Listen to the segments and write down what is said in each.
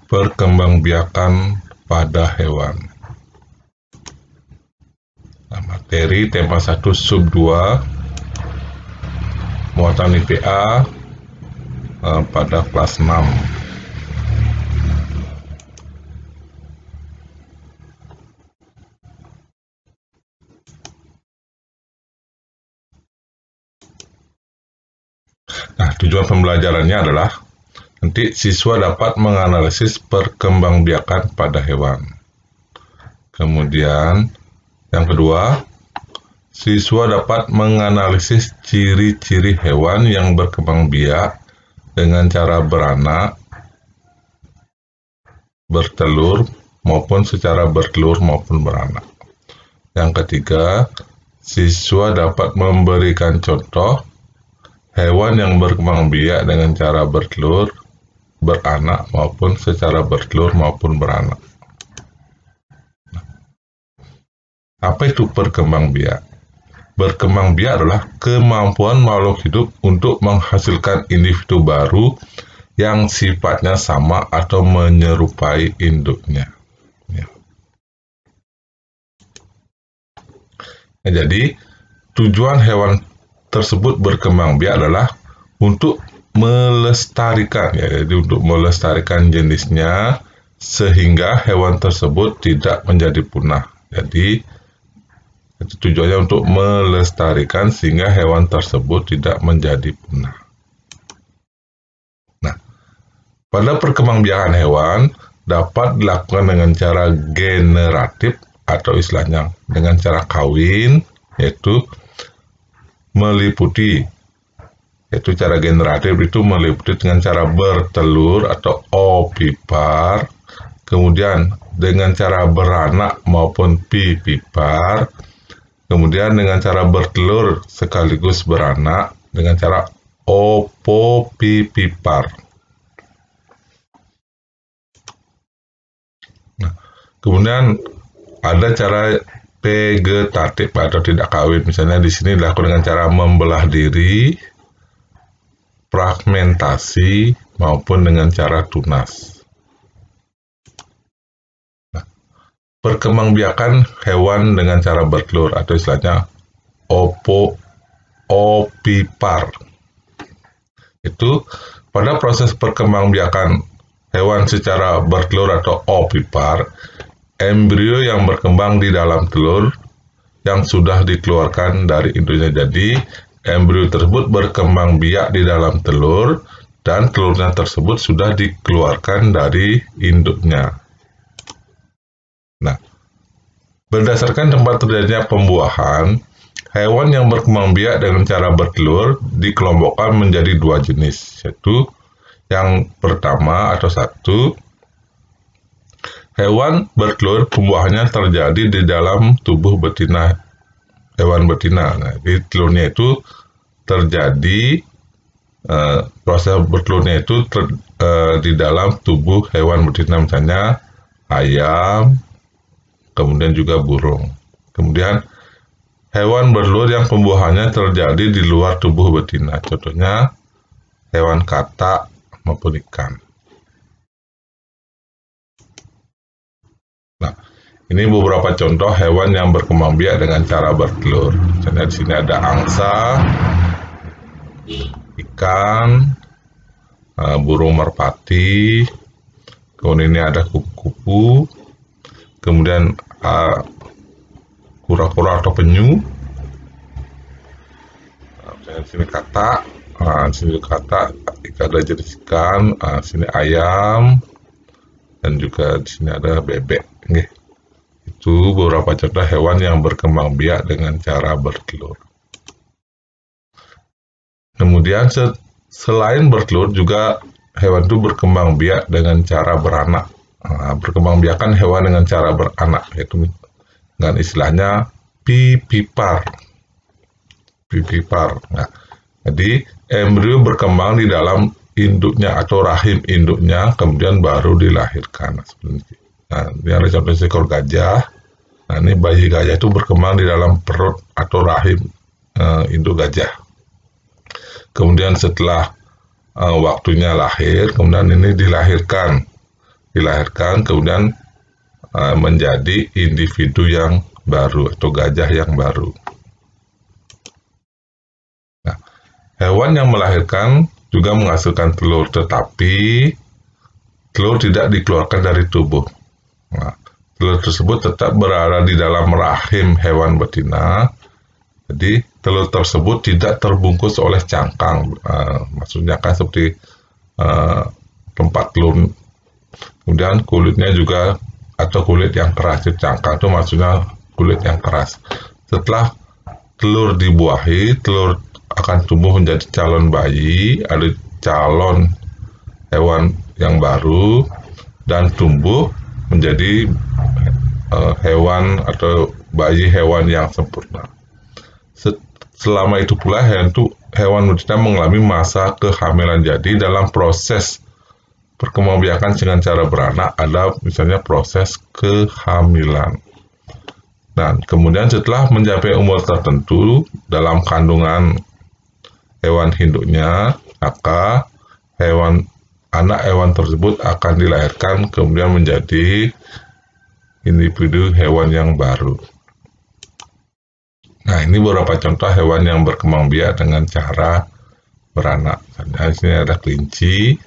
perkembangbiakan pada hewan. Nah, materi tema 1 sub 2 muatan IPA pada kelas 6. Nah, tujuan pembelajarannya adalah nanti siswa dapat menganalisis perkembangbiakan pada hewan. Kemudian yang kedua, siswa dapat menganalisis ciri-ciri hewan yang berkembang biak dengan cara beranak, bertelur, maupun secara bertelur maupun beranak. Yang ketiga, siswa dapat memberikan contoh hewan yang berkembang biak dengan cara bertelur, beranak, maupun secara bertelur maupun beranak. Apa itu berkembang biak? Berkembang biak adalah kemampuan makhluk hidup untuk menghasilkan individu baru yang sifatnya sama atau menyerupai induknya. Nah, jadi tujuan hewan tersebut berkembang biak adalah untuk melestarikan, jadi untuk melestarikan jenisnya sehingga hewan tersebut tidak menjadi punah. Jadi itu tujuannya untuk melestarikan sehingga hewan tersebut tidak menjadi punah. Nah, pada perkembangbiakan hewan dapat dilakukan dengan cara generatif atau istilahnya dengan cara kawin, yaitu meliputi, yaitu cara generatif itu meliputi dengan cara bertelur atau ovipar, kemudian dengan cara beranak maupun vivipar, kemudian dengan cara bertelur sekaligus beranak dengan cara ovovivipar. Nah, kemudian ada cara vegetatif atau tidak kawin. Misalnya di sini dilakukan dengan cara membelah diri, fragmentasi, maupun dengan cara tunas. Nah, perkembangbiakan hewan dengan cara bertelur atau istilahnya ovipar. Itu pada proses perkembangbiakan hewan secara bertelur atau ovipar, embrio yang berkembang di dalam telur yang sudah dikeluarkan dari induknya. Jadi, embrio tersebut berkembang biak di dalam telur dan telurnya tersebut sudah dikeluarkan dari induknya. Nah, berdasarkan tempat terjadinya pembuahan, hewan yang berkembang biak dengan cara bertelur dikelompokkan menjadi 2 jenis, yaitu yang pertama atau 1, hewan bertelur pembuahannya terjadi di dalam tubuh betina hewan betina. Nah, di telurnya itu terjadi proses bertelurnya itu di dalam tubuh hewan betina, misalnya ayam, kemudian juga burung. Kemudian hewan bertelur yang pembuahannya terjadi di luar tubuh betina, contohnya hewan katak maupun ikan. Nah, ini beberapa contoh hewan yang berkembang biak dengan cara bertelur. Misalnya di sini ada angsa, ikan, burung merpati, kemudian ini ada kupu-kupu, kemudian kura-kura atau penyu. Misalnya di sini katak, di sini katak, ada jenis ikan, di sini ayam, dan juga di sini ada bebek. Itu beberapa contoh hewan yang berkembang biak dengan cara bertelur. Kemudian selain bertelur juga hewan itu berkembang biak dengan cara beranak. Berkembang biakan hewan dengan cara beranak, yaitu dengan istilahnya vivipar. Nah, jadi embrio berkembang di dalam induknya atau rahim induknya, kemudian baru dilahirkan. Nah, ini ada contoh seekor gajah. Nah, ini bayi gajah itu berkembang di dalam perut atau rahim induk gajah. Kemudian setelah waktunya lahir, kemudian ini dilahirkan dilahirkan kemudian menjadi individu yang baru atau gajah yang baru. Nah, hewan yang melahirkan juga menghasilkan telur, tetapi telur tidak dikeluarkan dari tubuh. Nah, telur tersebut tetap berada di dalam rahim hewan betina. Jadi telur tersebut tidak terbungkus oleh cangkang. Maksudnya kan seperti tempat telur. Kemudian kulitnya juga atau kulit yang keras, cangkang itu maksudnya kulit yang keras. Setelah telur dibuahi, telur akan tumbuh menjadi calon bayi, ada calon hewan yang baru, dan tumbuh menjadi hewan atau bayi hewan yang sempurna. Selama itu pula hewan betina mengalami masa kehamilan. Jadi dalam proses perkembangbiakan dengan cara beranak ada misalnya proses kehamilan. Dan kemudian setelah mencapai umur tertentu dalam kandungan hewan induknya, maka anak hewan tersebut akan dilahirkan kemudian menjadi individu hewan yang baru. Nah, ini beberapa contoh hewan yang berkembang biak dengan cara beranak. Misalnya di sini ada kelinci,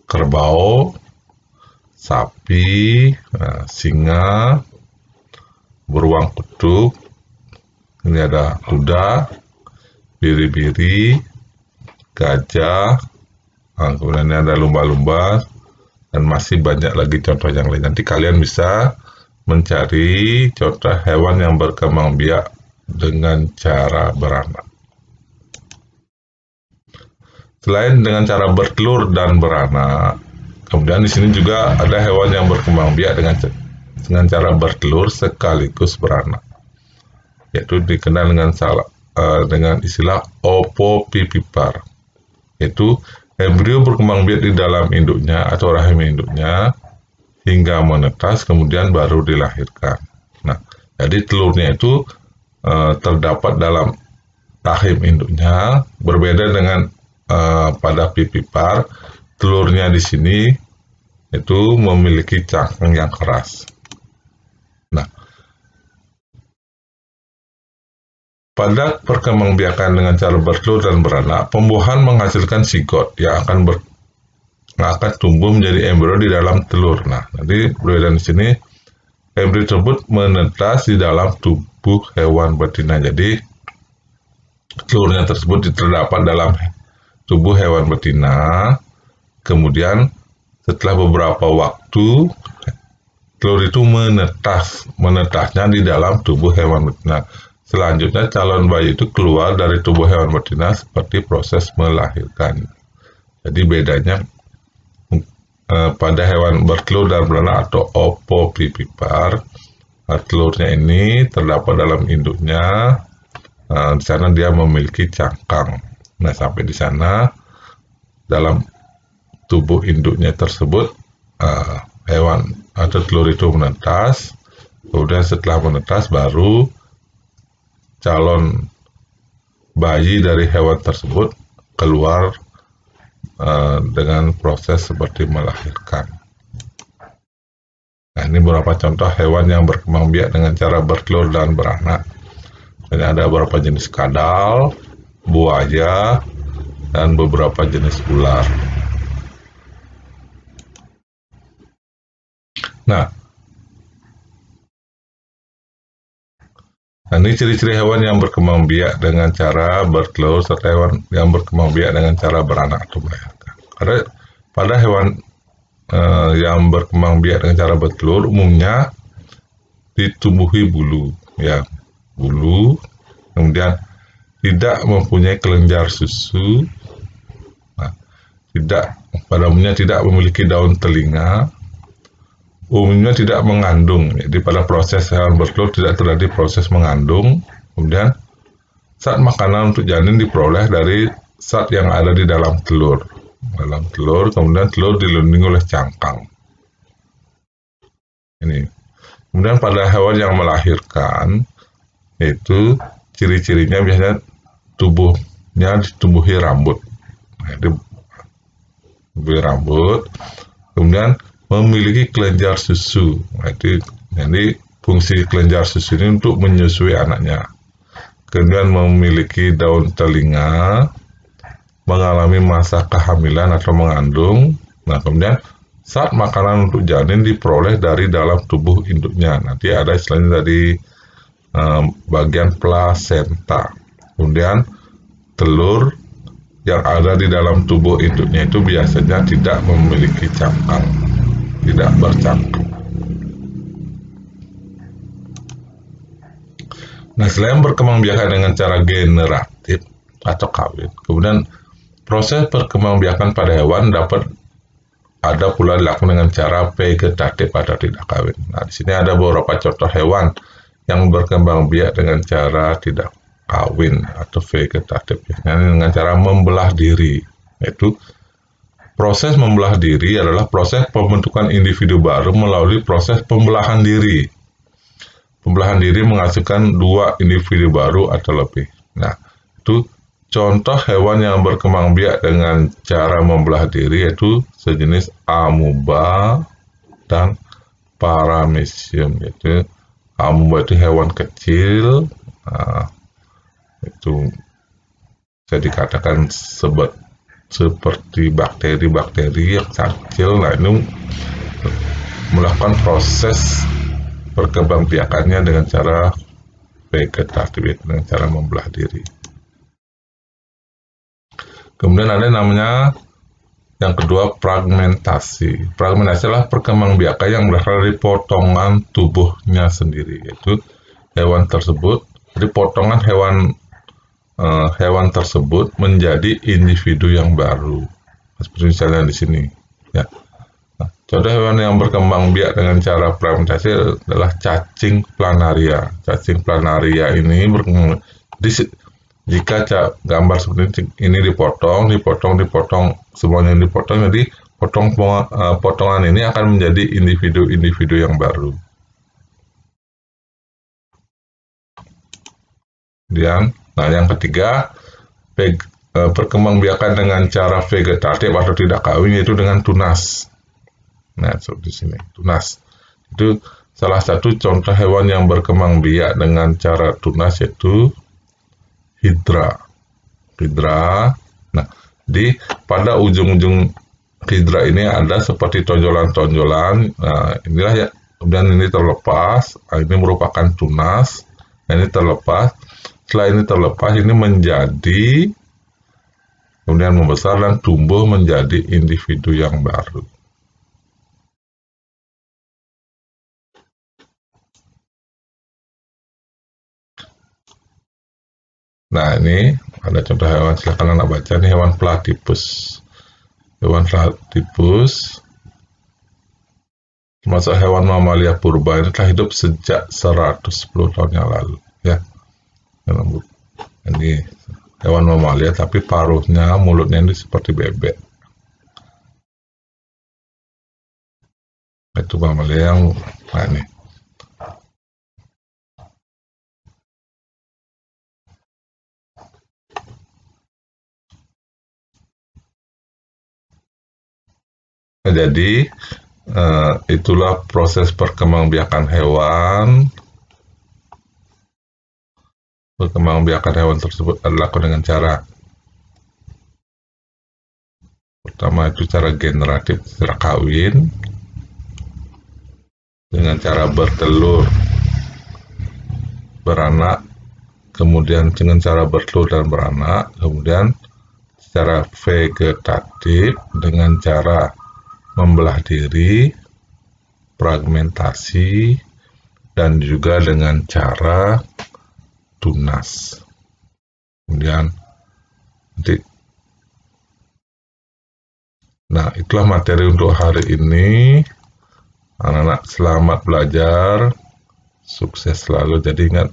kerbau, sapi, singa, beruang kutub, ini ada kuda, biri-biri, gajah, kemudian ini ada lumba-lumba, dan masih banyak lagi contoh yang lain. Nanti kalian bisa mencari contoh hewan yang berkembang biak dengan cara beranak. Selain dengan cara bertelur dan beranak, kemudian di sini juga ada hewan yang berkembang biak dengan cara bertelur sekaligus beranak, yaitu dikenal dengan istilah opopipipar, yaitu embrio berkembang biak di dalam induknya atau rahim induknya hingga menetas kemudian baru dilahirkan. Nah, jadi telurnya itu terdapat dalam rahim induknya, berbeda dengan pada pipipar, telurnya di sini itu memiliki cangkang yang keras. Nah, pada perkembangbiakan dengan cara bertelur dan beranak, pembuahan menghasilkan sigot yang akan tumbuh menjadi embrio di dalam telur. Nah, nanti berbeda di sini, embrio tersebut menetas di dalam tubuh hewan betina. Jadi telurnya tersebut terdapat dalam tubuh hewan betina, kemudian setelah beberapa waktu telur itu menetasnya di dalam tubuh hewan betina. Selanjutnya calon bayi itu keluar dari tubuh hewan betina seperti proses melahirkan. Jadi bedanya pada hewan bertelur dan beranak atau opopipipar, telurnya ini terdapat dalam induknya. Di sana dia memiliki cangkang. Nah, sampai di sana dalam tubuh induknya tersebut hewan atau telur itu menetas. Kemudian setelah menetas baru calon bayi dari hewan tersebut keluar dengan proses seperti melahirkan. Nah, ini beberapa contoh hewan yang berkembang biak dengan cara bertelur dan beranak. Ini ada beberapa jenis kadal, buaya, dan beberapa jenis ular. Nah, ini ciri-ciri hewan yang berkembang biak dengan cara bertelur serta hewan yang berkembang biak dengan cara beranak atau melahirkan. Karena pada hewan yang berkembang biak dengan cara bertelur umumnya ditumbuhi bulu, ya, bulu, kemudian tidak mempunyai kelenjar susu, pada umumnya tidak memiliki daun telinga, umumnya tidak mengandung. Jadi pada proses hewan bertelur tidak terjadi proses mengandung. Kemudian zat makanan untuk janin diperoleh dari zat yang ada di dalam telur. Kemudian telur dilindungi oleh cangkang. Ini. Kemudian pada hewan yang melahirkan, yaitu ciri-cirinya biasanya tubuhnya ditumbuhi rambut. Nah, berambut, kemudian memiliki kelenjar susu. Nah, jadi fungsi kelenjar susu ini untuk menyusui anaknya. Kemudian memiliki daun telinga, mengalami masa kehamilan atau mengandung. Nah, kemudian saat makanan untuk janin diperoleh dari dalam tubuh induknya. Nanti ada istilahnya dari bagian plasenta. Kemudian telur yang ada di dalam tubuh induknya itu biasanya tidak memiliki cangkang, tidak bercangkang. Nah, selain berkembangbiakan dengan cara generatif atau kawin, kemudian proses perkembangbiakan pada hewan dapat ada pula dilakukan dengan cara vegetatif atau tidak kawin. Nah, di sini ada beberapa contoh hewan yang berkembang biak dengan cara tidak kawin atau vegetatif, dengan cara membelah diri. Yaitu proses membelah diri adalah proses pembentukan individu baru melalui proses pembelahan diri. Pembelahan diri menghasilkan dua individu baru atau lebih. Nah, itu contoh hewan yang berkembang biak dengan cara membelah diri yaitu sejenis amuba dan paramecium. Yaitu amuba itu hewan kecil, itu bisa dikatakan seperti bakteri-bakteri yang kecil. Nah, ini melakukan proses perkembangbiakannya dengan cara vegetatif, dengan cara membelah diri. Kemudian ada namanya yang kedua fragmentasi. Fragmentasi adalah perkembangbiakan yang berasal dari potongan tubuhnya sendiri, yaitu hewan tersebut. Jadi potongan hewan tersebut menjadi individu yang baru. Seperti misalnya di sini, ya. Nah, contoh hewan yang berkembang biak dengan cara fragmentasi adalah cacing planaria. Cacing planaria ini jika gambar seperti ini dipotong, semuanya dipotong, jadi potongan ini akan menjadi individu-individu yang baru. Nah, yang ketiga, perkembangbiakan dengan cara vegetatif atau tidak kawin, yaitu dengan tunas. Nah, seperti sini, tunas. Itu salah satu contoh hewan yang berkembang biak dengan cara tunas, yaitu hidra. Nah, pada ujung-ujung hidra ini ada seperti tonjolan-tonjolan. Nah, inilah ya. Kemudian ini terlepas. Nah, ini merupakan tunas. Nah, ini terlepas. Setelah ini terlepas, ini menjadi, kemudian membesar dan tumbuh menjadi individu yang baru. Nah, ini ada contoh hewan, silakan anak baca, ini hewan platypus. Hewan platypus termasuk hewan mamalia purba, ini telah hidup sejak 110 tahun yang lalu, ya. Ini hewan mamalia, tapi paruhnya, mulutnya ini seperti bebek. Itu mamalia yang, nah ini. Nah, jadi itulah proses perkembangbiakan hewan. Perkembangbiakan hewan tersebut dilakukan dengan cara pertama itu cara generatif, cara kawin, dengan cara bertelur, beranak, kemudian dengan cara bertelur dan beranak, kemudian secara vegetatif dengan cara membelah diri, fragmentasi, dan juga dengan cara tunas. Kemudian nanti, nah itulah materi untuk hari ini. Anak-anak selamat belajar, sukses selalu. Jadi ingat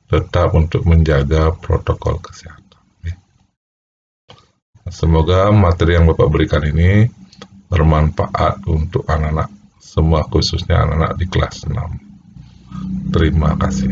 tetap untuk menjaga protokol kesehatan. Semoga materi yang Bapak berikan ini bermanfaat untuk anak-anak semua, khususnya anak-anak di kelas 6. Terima kasih.